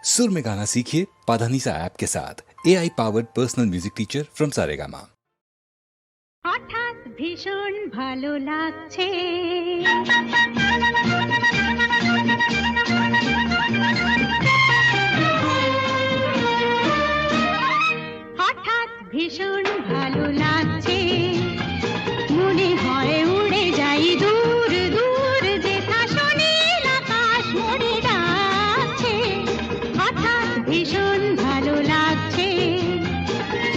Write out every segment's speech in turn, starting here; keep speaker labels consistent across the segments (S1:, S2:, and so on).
S1: सुर में गाना सीखिए पाधानीसा ऐप के साथ। AI powered personal music teacher from Saregama.
S2: হঠাৎ ভীষণ ভালো লাগছে, হঠাৎ ভীষণ ভালো লাগছে, মনে হয় উড়ে যাই দূর দূর, যেথা সোনালি আকাশ মোরে ডাকছে। হঠাৎ ভীষণ ভালো লাগছে,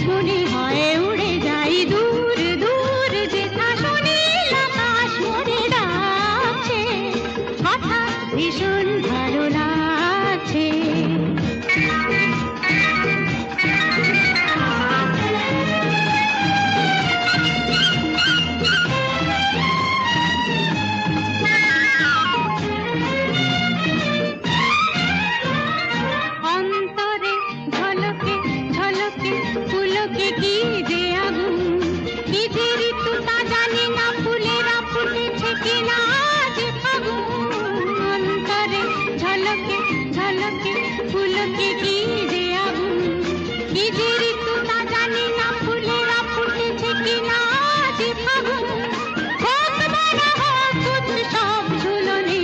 S2: মনে হয় উড়ে যাই দূর দূর, যেথা সোনালি আকাশ মোরে ডাকছে। হঠাৎ ভীষণ ভালো লাগছে। অন্তরে ঝলকে ঝলকে ফুলকে কি যে আগুন, কি যে ঋতু তা জানি না, ফুলেরা ফুটেছে কিনা আজ ফাগুন। অন্তরে ঝলকে ঝলকে ফুলকে কি যে আগুন, কি যে ঋতু তা জানি না, ফুলেরা ফুটেছে কিনা আজ ফাগুন। হোক বড় হোক উৎসব ঝুলনে,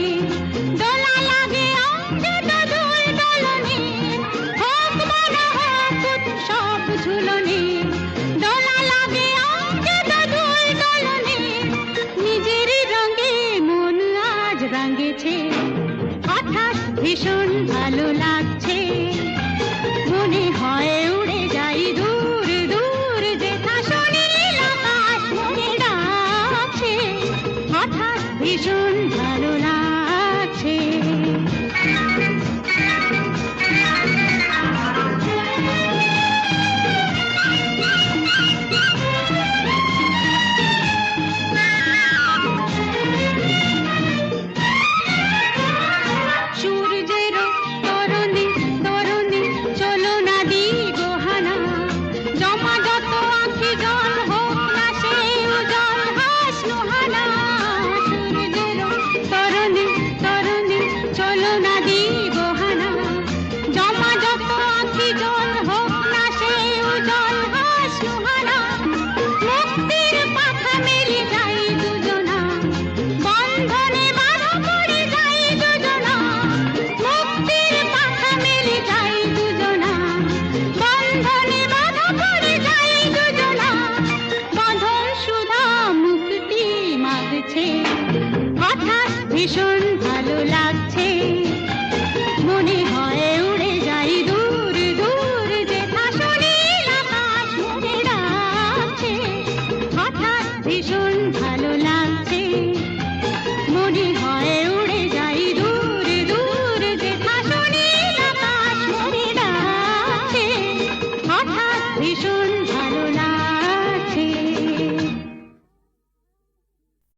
S2: দোলা লাগে অঙ্গে দোল দোলনে। হোক বড় হোক উৎসব ঝুলনে, দোলা লাগে অঙ্গে দোল দোলনে। নিজেরই রঙে মন আজ রাঙেছে, হঠাৎ ভীষণ ভালো লাগছে, মনে হয় উড়ে যাই দূর দূর, যেথা সোনালি আকাশ মোরে ডাকছে। হঠাৎ ভীষণ ভালো লাগছে। সূর্যেরও তরণী তরণী চলো না দিগো হানা, জমা যত আঁখি জল হোক না সে উজ্জ্বল হাসনো হানা। সূর্যেরও তরণী তরণী চলো না দিগো হানা, জমা যত আঁখি জল হোক না সে উজ্জ্বল হাসনো হানা। মুক্তির পাখা মেলে যাই দুজনা, বন্ধনে বাঁধা পড়ে যাই দুজনা। মুক্তির পাখা মেলে যাই দুজনা, বন্ধনে বাঁধা পড়ে যাই দুজনা। বাঁধন সুধা মুক্তি মাগছে, হঠাৎ ভীষণ ভালো লাগছে, মনে হয় উড়ে যাই দূর দূর, যেথা সোনালি আকাশ মোরে ডাকছে। হঠাৎ ভীষণ ভালো লাগছে, মনে হয় উড়ে যাই দূর দূর, যেথা সোনালি আকাশ মোরে ডাকছে। হঠাৎ ভীষণ